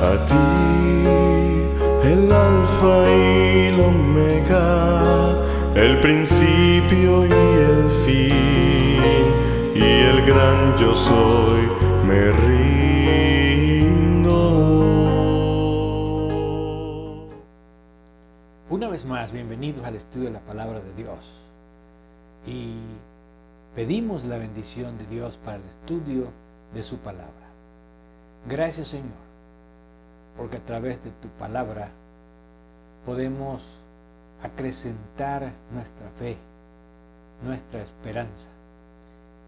A ti, el alfa y el omega, el principio y el fin, y el gran yo soy, me rindo. Una vez más, bienvenidos al estudio de la Palabra de Dios. Y pedimos la bendición de Dios para el estudio de su palabra. Gracias, Señor, porque a través de tu palabra podemos acrecentar nuestra fe, nuestra esperanza.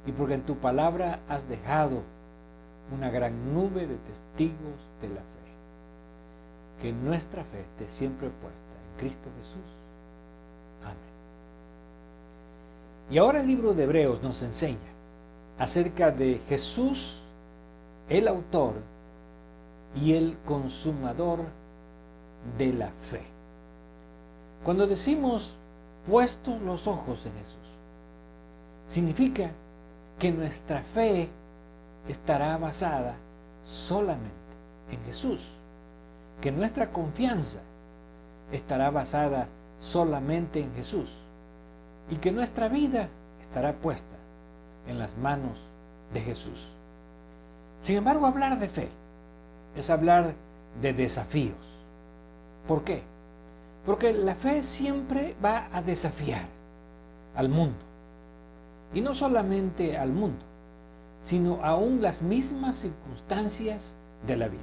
Y porque en tu palabra has dejado una gran nube de testigos de la fe. Que nuestra fe esté siempre puesta en Cristo Jesús. Amén. Y ahora el libro de Hebreos nos enseña acerca de Jesús, el autor y el consumador de la fe. Cuando decimos puestos los ojos en Jesús, significa que nuestra fe estará basada solamente en Jesús, que nuestra confianza estará basada solamente en Jesús y que nuestra vida estará puesta en las manos de Jesús. Sin embargo, hablar de fe es hablar de desafíos. ¿Por qué? Porque la fe siempre va a desafiar al mundo. Y no solamente al mundo, sino aún las mismas circunstancias de la vida.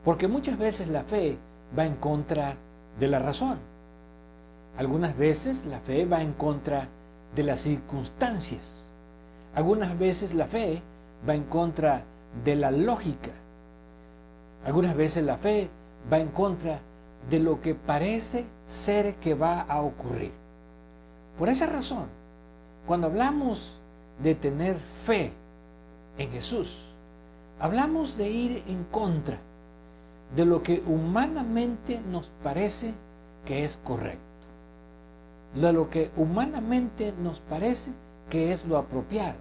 Porque muchas veces la fe va en contra de la razón. Algunas veces la fe va en contra de las circunstancias. Algunas veces la fe va en contra de la lógica. Algunas veces la fe va en contra de lo que parece ser que va a ocurrir. Por esa razón, cuando hablamos de tener fe en Jesús, hablamos de ir en contra de lo que humanamente nos parece que es correcto, de lo que humanamente nos parece que es lo apropiado,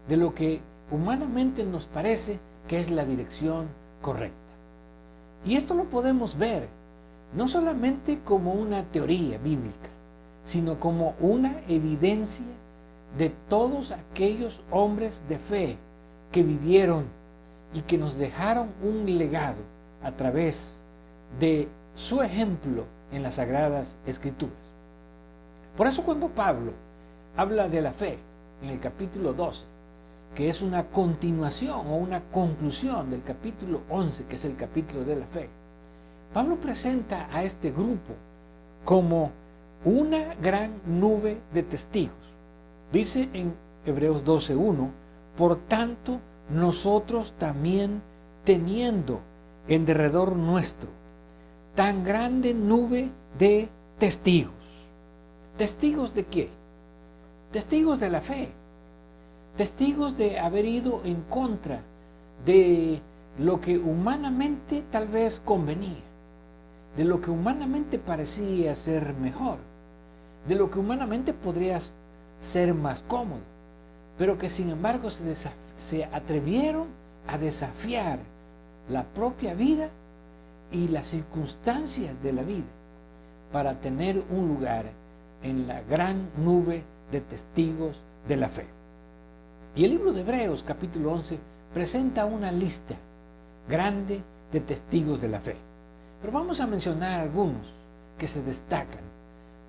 de lo que humanamente nos parece que es la dirección correcta. Y esto lo podemos ver no solamente como una teoría bíblica, sino como una evidencia de todos aquellos hombres de fe que vivieron y que nos dejaron un legado a través de su ejemplo en las Sagradas Escrituras. Por eso cuando Pablo habla de la fe en el capítulo 12, que es una continuación o una conclusión del capítulo 11, que es el capítulo de la fe, Pablo presenta a este grupo como una gran nube de testigos. Dice en Hebreos 12:1, por tanto, nosotros también teniendo en derredor nuestro tan grande nube de testigos. ¿Testigos de qué? Testigos de la fe. Testigos de haber ido en contra de lo que humanamente tal vez convenía, de lo que humanamente parecía ser mejor, de lo que humanamente podría ser más cómodo, pero que sin embargo se atrevieron a desafiar la propia vida y las circunstancias de la vida para tener un lugar en la gran nube de testigos de la fe. Y el libro de Hebreos capítulo 11 presenta una lista grande de testigos de la fe. Pero vamos a mencionar algunos que se destacan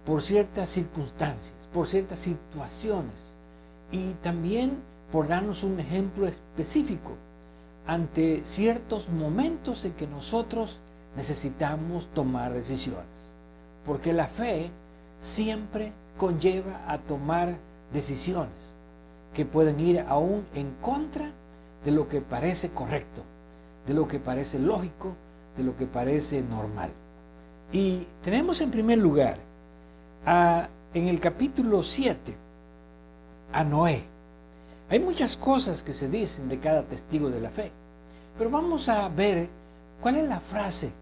por ciertas circunstancias, por ciertas situaciones y también por darnos un ejemplo específico ante ciertos momentos en que nosotros necesitamos tomar decisiones. Porque la fe siempre conlleva a tomar decisiones que pueden ir aún en contra de lo que parece correcto, de lo que parece lógico, de lo que parece normal. Y tenemos en primer lugar en el capítulo 7 a Noé. Hay muchas cosas que se dicen de cada testigo de la fe, pero vamos a ver cuál es la frase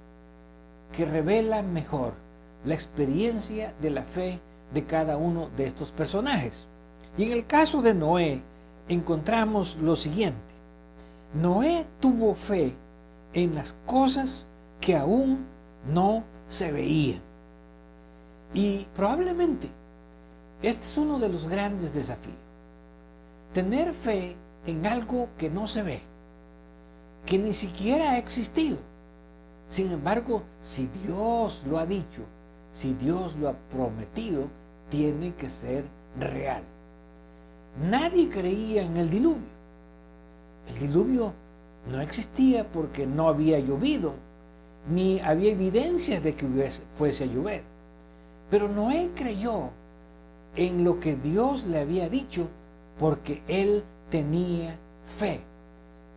que revela mejor la experiencia de la fe de cada uno de estos personajes. Y en el caso de Noé encontramos lo siguiente: Noé tuvo fe en las cosas que aún no se veían. Y probablemente este es uno de los grandes desafíos. Tener fe en algo que no se ve, que ni siquiera ha existido. Sin embargo, si Dios lo ha dicho, si Dios lo ha prometido, tiene que ser real. Nadie creía en el diluvio. El diluvio no existía porque no había llovido, ni había evidencias de que fuese a llover. Pero Noé creyó en lo que Dios le había dicho porque él tenía fe.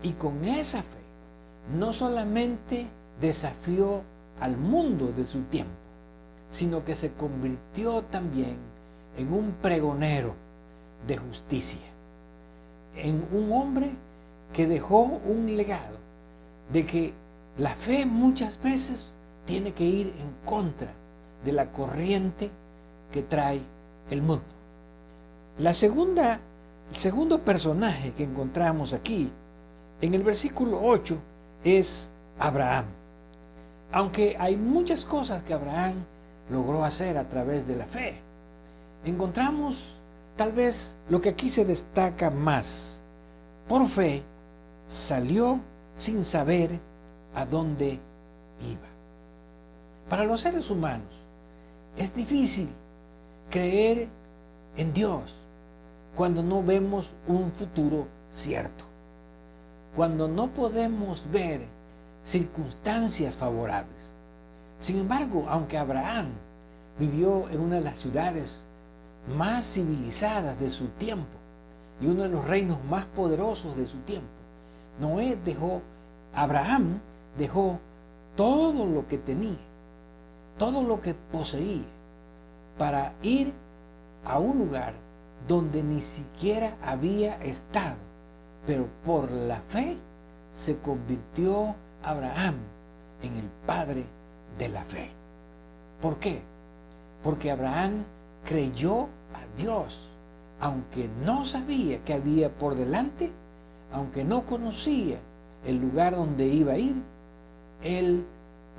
Y con esa fe no solamente desafió al mundo de su tiempo, sino que se convirtió también en un pregonero de justicia, en un hombre que dejó un legado de que la fe muchas veces tiene que ir en contra de la corriente que trae el mundo. El segundo personaje que encontramos aquí en el versículo 8 es Abraham. Aunque hay muchas cosas que Abraham logró hacer a través de la fe, encontramos tal vez lo que aquí se destaca más. Por fe salió sin saber a dónde iba. Para los seres humanos es difícil creer en Dios cuando no vemos un futuro cierto, cuando no podemos ver circunstancias favorables. Sin embargo, aunque Abraham vivió en una de las ciudades más civilizadas de su tiempo y uno de los reinos más poderosos de su tiempo, Abraham dejó todo lo que tenía, todo lo que poseía, para ir a un lugar donde ni siquiera había estado, pero por la fe se convirtió Abraham en el padre de la fe. ¿Por qué? Porque Abraham creyó a Dios, aunque no sabía qué había por delante, aunque no conocía el lugar donde iba a ir, él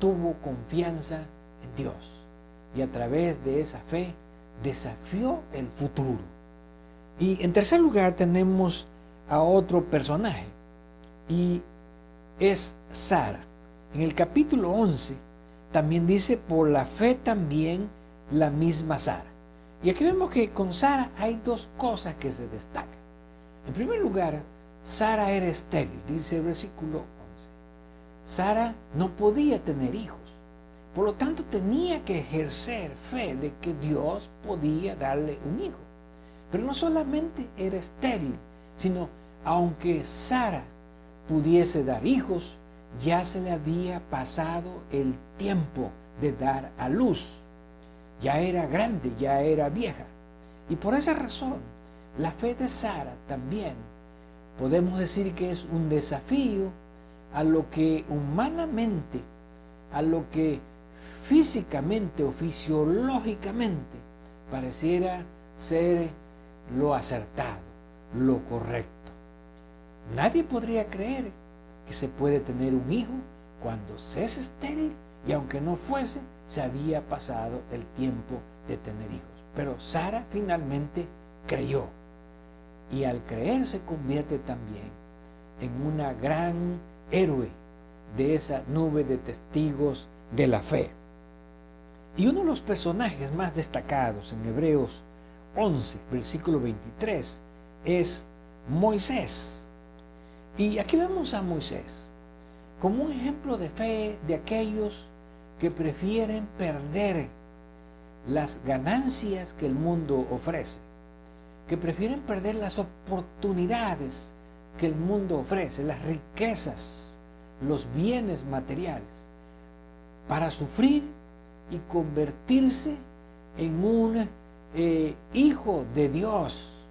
tuvo confianza en Dios y a través de esa fe desafió el futuro. Y en tercer lugar tenemos a otro personaje y es Sara. En el capítulo 11 también dice: por la fe también la misma Sara. Y aquí vemos que con Sara hay dos cosas que se destacan. En primer lugar, Sara era estéril, dice el versículo 11. Sara no podía tener hijos, por lo tanto tenía que ejercer fe de que Dios podía darle un hijo. Pero no solamente era estéril, sino aunque Sara pudiese dar hijos, ya se le había pasado el tiempo de dar a luz. Ya era grande, ya era vieja. Y por esa razón, la fe de Sara también podemos decir que es un desafío a lo que humanamente, a lo que físicamente o fisiológicamente pareciera ser lo acertado, lo correcto. Nadie podría creer que se puede tener un hijo cuando se es estéril y aunque no fuese, se había pasado el tiempo de tener hijos. Pero Sara finalmente creyó y al creer se convierte también en una gran héroe de esa nube de testigos de la fe. Y uno de los personajes más destacados en Hebreos 11, versículo 23, es Moisés. Y aquí vemos a Moisés como un ejemplo de fe de aquellos que prefieren perder las ganancias que el mundo ofrece, que prefieren perder las oportunidades que el mundo ofrece, las riquezas, los bienes materiales, para sufrir y convertirse en un hijo de Dios.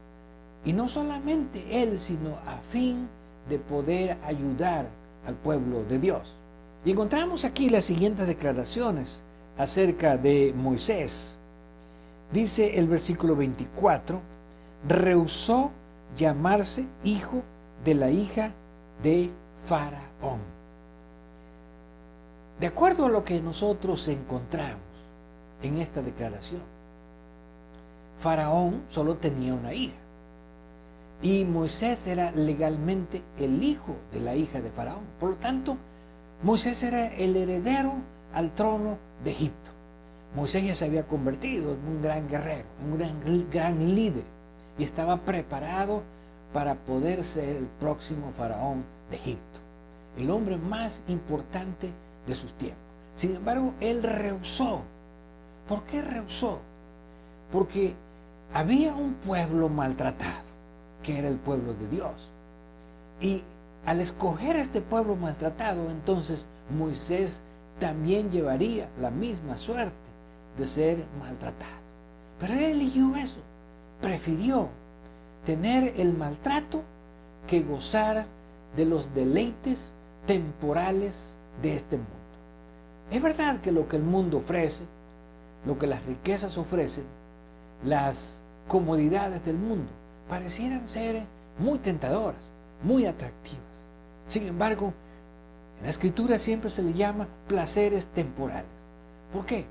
Y no solamente él, sino a fin de poder ayudar al pueblo de Dios. Y encontramos aquí las siguientes declaraciones acerca de Moisés. Dice el versículo 24: rehusó llamarse hijo de la hija de Faraón. De acuerdo a lo que nosotros encontramos en esta declaración, Faraón solo tenía una hija y Moisés era legalmente el hijo de la hija de Faraón. Por lo tanto, Moisés era el heredero al trono de Egipto. Moisés ya se había convertido en un gran guerrero, en un gran líder, y estaba preparado para poder ser el próximo faraón de Egipto, el hombre más importante de sus tiempos. Sin embargo, él rehusó. ¿Por qué rehusó? Porque había un pueblo maltratado, que era el pueblo de Dios. Y al escoger este pueblo maltratado, entonces Moisés también llevaría la misma suerte de ser maltratado. Pero él eligió eso. Prefirió tener el maltrato que gozar de los deleites temporales de este mundo. Es verdad que lo que el mundo ofrece, lo que las riquezas ofrecen, las comodidades del mundo, parecieran ser muy tentadoras, muy atractivas. Sin embargo, en la Escritura siempre se le llama placeres temporales. ¿Por qué?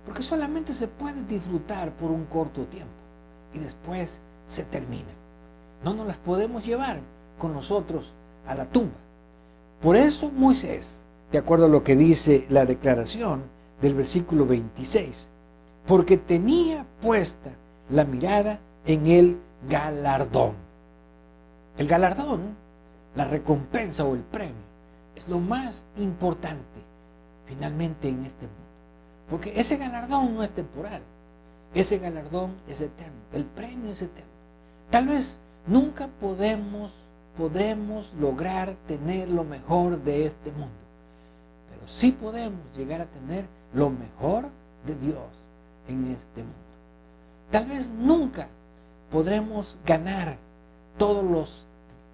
Porque solamente se puede disfrutar por un corto tiempo y después se termina. No nos las podemos llevar con nosotros a la tumba. Por eso Moisés, de acuerdo a lo que dice la declaración del versículo 26, porque tenía puesta la mirada en el galardón. El galardón, la recompensa o el premio, es lo más importante finalmente en este mundo. Porque ese galardón no es temporal, ese galardón es eterno, el premio es eterno. Tal vez nunca podremos lograr tener lo mejor de este mundo, pero sí podemos llegar a tener lo mejor de Dios en este mundo. Tal vez nunca podremos ganar todos los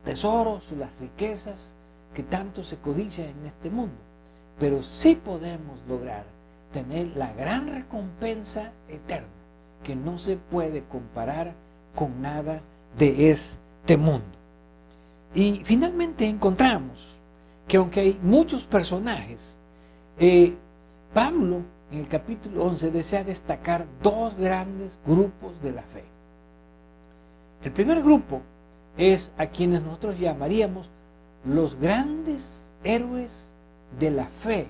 tesoros o las riquezas que tanto se codician en este mundo, pero sí podemos lograr tener la gran recompensa eterna que no se puede comparar con nada de este mundo. Y finalmente encontramos que aunque hay muchos personajes, Pablo en el capítulo 11 desea destacar dos grandes grupos de la fe. El primer grupo es a quienes nosotros llamaríamos los grandes héroes de la fe,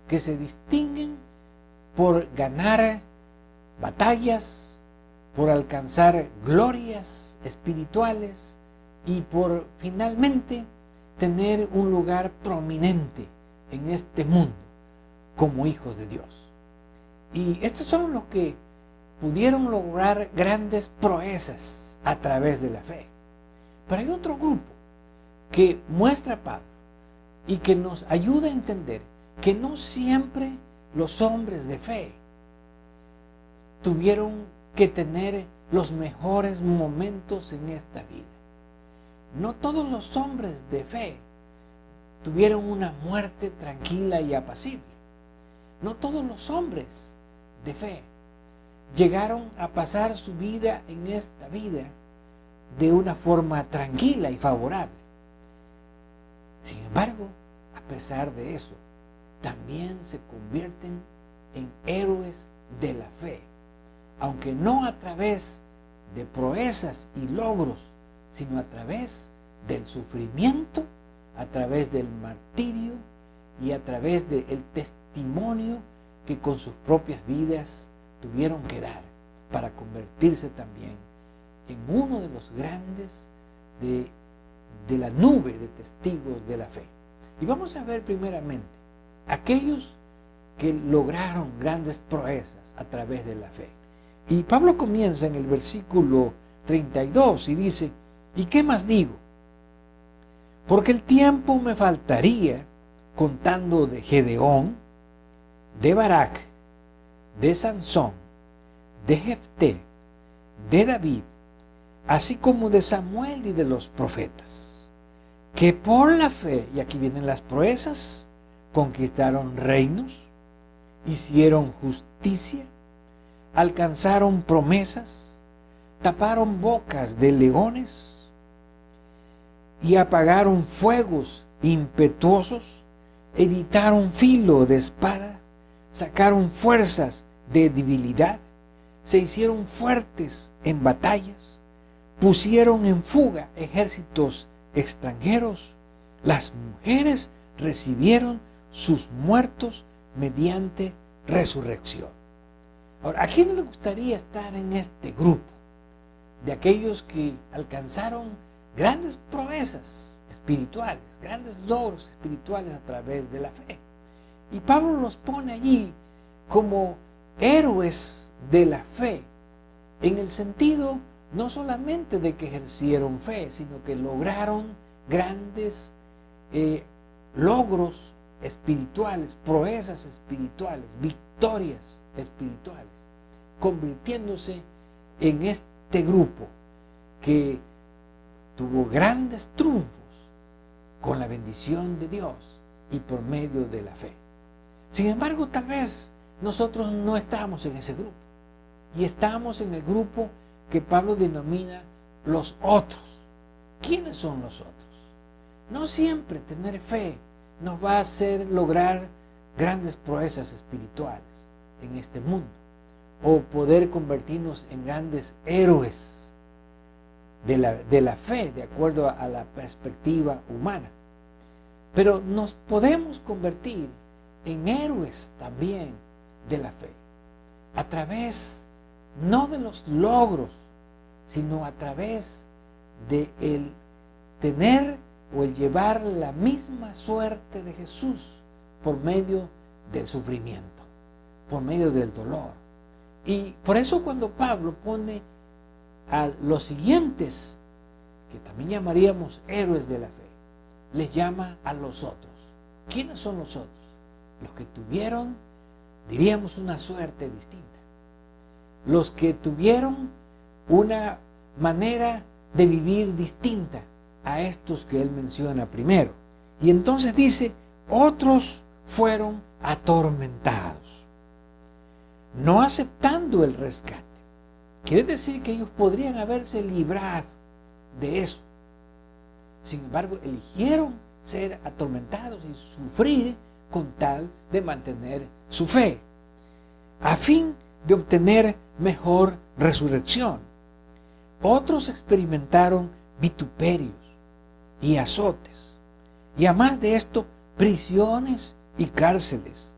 que se distinguen por ganar batallas, por alcanzar glorias espirituales y por finalmente tener un lugar prominente en este mundo como hijos de Dios. Y estos son los que pudieron lograr grandes proezas a través de la fe. Pero hay otro grupo que muestra Pablo y que nos ayuda a entender que no siempre los hombres de fe tuvieron que tener los mejores momentos en esta vida. No todos los hombres de fe tuvieron una muerte tranquila y apacible. No todos los hombres de fe llegaron a pasar su vida en esta vida de una forma tranquila y favorable. Sin embargo, a pesar de eso, también se convierten en héroes de la fe, aunque no a través de proezas y logros, sino a través del sufrimiento, a través del martirio y a través del testimonio que con sus propias vidas tuvieron que dar para convertirse también en uno de los grandes de la nube de testigos de la fe. Y vamos a ver primeramente aquellos que lograron grandes proezas a través de la fe. Y Pablo comienza en el versículo 32 y dice: ¿y qué más digo? Porque el tiempo me faltaría contando de Gedeón, de Barak, de Sansón, de Jefté, de David, así como de Samuel y de los profetas, que por la fe, y aquí vienen las proezas, conquistaron reinos, hicieron justicia, alcanzaron promesas, taparon bocas de leones y apagaron fuegos impetuosos, evitaron filo de espada, sacaron fuerzas de debilidad, se hicieron fuertes en batallas, pusieron en fuga ejércitos extranjeros. Las mujeres recibieron sus muertos mediante resurrección. Ahora, ¿a quién le gustaría estar en este grupo de aquellos que alcanzaron grandes proezas espirituales, grandes logros espirituales a través de la fe? Y Pablo los pone allí como héroes de la fe, en el sentido no solamente de que ejercieron fe, sino que lograron grandes logros espirituales, proezas espirituales, victorias espirituales, convirtiéndose en este grupo que tuvo grandes triunfos con la bendición de Dios y por medio de la fe. Sin embargo, tal vez nosotros no estamos en ese grupo y estamos en el grupo que Pablo denomina los otros. ¿Quiénes son los otros? No siempre tener fe nos va a hacer lograr grandes proezas espirituales en este mundo o poder convertirnos en grandes héroes de la fe, de acuerdo a la perspectiva humana. Pero nos podemos convertir en héroes también de la fe, a través no de los logros, sino a través de el tener o el llevar la misma suerte de Jesús por medio del sufrimiento, por medio del dolor. Y por eso cuando Pablo pone a los siguientes, que también llamaríamos héroes de la fe, les llama a los otros. ¿Quiénes son los otros? Los que tuvieron, diríamos, una suerte distinta. Los que tuvieron una manera de vivir distinta a estos que él menciona primero. Y entonces dice, otros fueron atormentados, no aceptando el rescate. Quiere decir que ellos podrían haberse librado de eso. Sin embargo, eligieron ser atormentados y sufrir con tal de mantener su fe, a fin de obtener mejor resurrección. Otros experimentaron vituperios y azotes, y además de esto, prisiones y cárceles.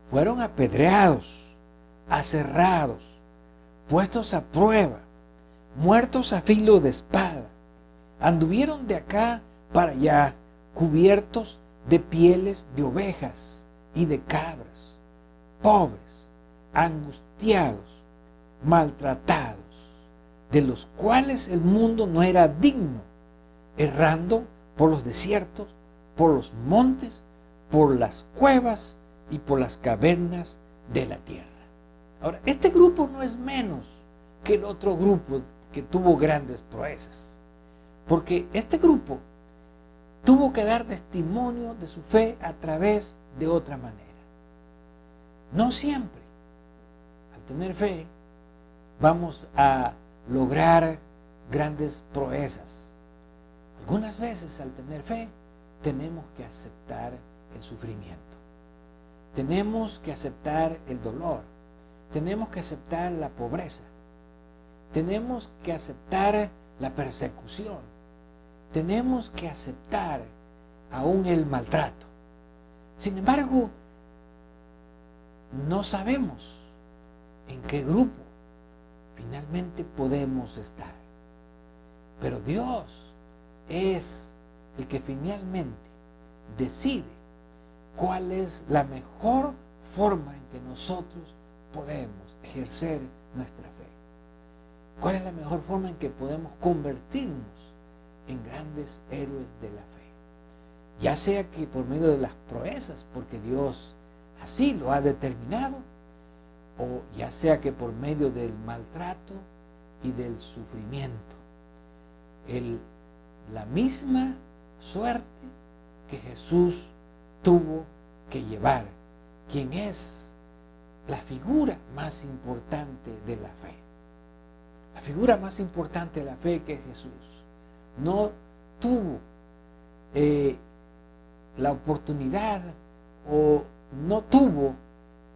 Fueron apedreados, aserrados, puestos a prueba, muertos a filo de espada. Anduvieron de acá para allá, cubiertos de pieles de ovejas y de cabras, pobres, angustiados, maltratados, de los cuales el mundo no era digno, errando por los desiertos, por los montes, por las cuevas y por las cavernas de la tierra. Ahora, este grupo no es menos que el otro grupo que tuvo grandes proezas, porque este grupo tuvo que dar testimonio de su fe a través de otra manera. No siempre, al tener fe, vamos a lograr grandes proezas. Algunas veces, al tener fe, tenemos que aceptar el sufrimiento. Tenemos que aceptar el dolor. Tenemos que aceptar la pobreza. Tenemos que aceptar la persecución. Tenemos que aceptar aún el maltrato. Sin embargo, no sabemos en qué grupo finalmente podemos estar. Pero Dios es el que finalmente decide cuál es la mejor forma en que nosotros podemos ejercer nuestra fe. ¿Cuál es la mejor forma en que podemos convertirnos en grandes héroes de la fe? Ya sea que por medio de las proezas, porque Dios así lo ha determinado, o ya sea que por medio del maltrato y del sufrimiento. La misma suerte que Jesús tuvo que llevar, quien es la figura más importante de la fe. La figura más importante de la fe, que es Jesús, no tuvo la oportunidad o no tuvo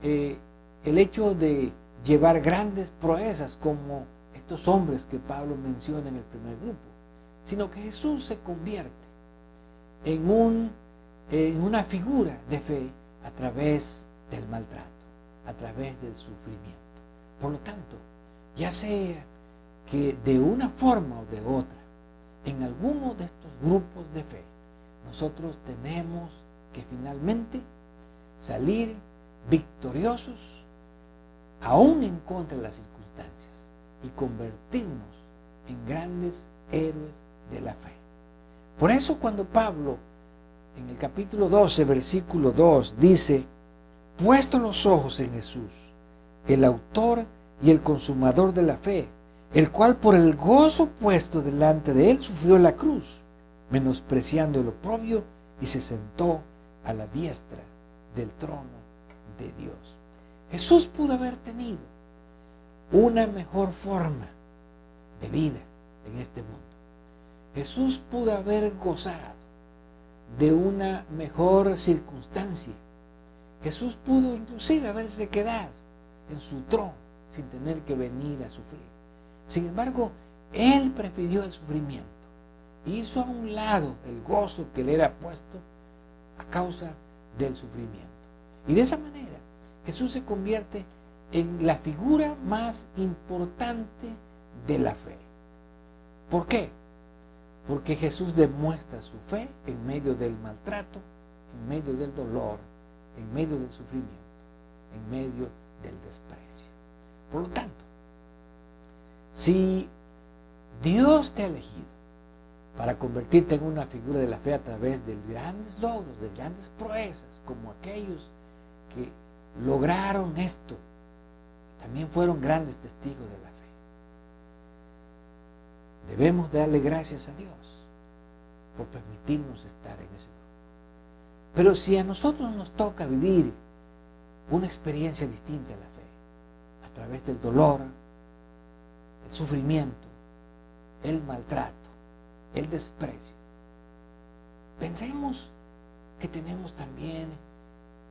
el hecho de llevar grandes proezas como estos hombres que Pablo menciona en el primer grupo, sino que Jesús se convierte en una figura de fe a través del maltrato, a través del sufrimiento. Por lo tanto, ya sea que de una forma o de otra, en alguno de estos grupos de fe, nosotros tenemos que finalmente salir victoriosos, aún en contra de las circunstancias, y convertirnos en grandes héroes de la fe. Por eso cuando Pablo, en el capítulo 12, versículo 2, dice: puesto los ojos en Jesús, el autor y el consumador de la fe, el cual por el gozo puesto delante de él sufrió la cruz, menospreciando el oprobio, y se sentó a la diestra del trono de Dios. Jesús pudo haber tenido una mejor forma de vida en este mundo. Jesús pudo haber gozado de una mejor circunstancia. Jesús pudo inclusive haberse quedado en su trono sin tener que venir a sufrir. Sin embargo, Él prefirió el sufrimiento. Hizo a un lado el gozo que le era puesto a causa del sufrimiento. Y de esa manera, Jesús se convierte en la figura más importante de la fe. ¿Por qué? Porque Jesús demuestra su fe en medio del maltrato, en medio del dolor, en medio del sufrimiento, en medio del desprecio. Por lo tanto, si Dios te ha elegido para convertirte en una figura de la fe a través de grandes logros, de grandes proezas, como aquellos que lograron esto, también fueron grandes testigos de la fe. Debemos darle gracias a Dios por permitirnos estar en ese grupo. Pero si a nosotros nos toca vivir una experiencia distinta a la fe, a través del dolor, el sufrimiento, el maltrato, el desprecio, pensemos que tenemos también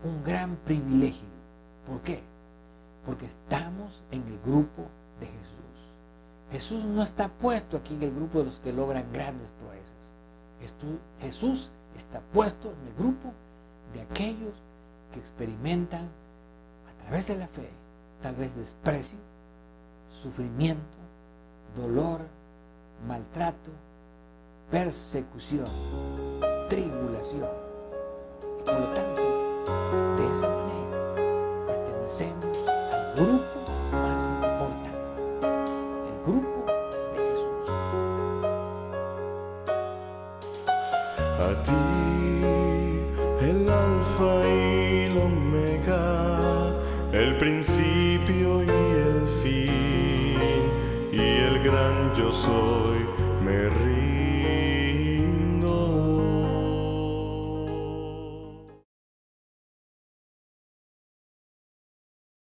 un gran privilegio. ¿Por qué? Porque estamos en el grupo de Jesús. Jesús no está puesto aquí en el grupo de los que logran grandes proezas. Jesús está puesto en el grupo de aquellos que experimentan a través de la fe, tal vez desprecio, sufrimiento, dolor, maltrato, persecución, tribulación. Y por lo tanto, de esa manera, pertenecemos al grupo más importante, el grupo de Jesús. A ti, el alfa y el omega, el principio y el fin, y el gran yo soy, me rindo.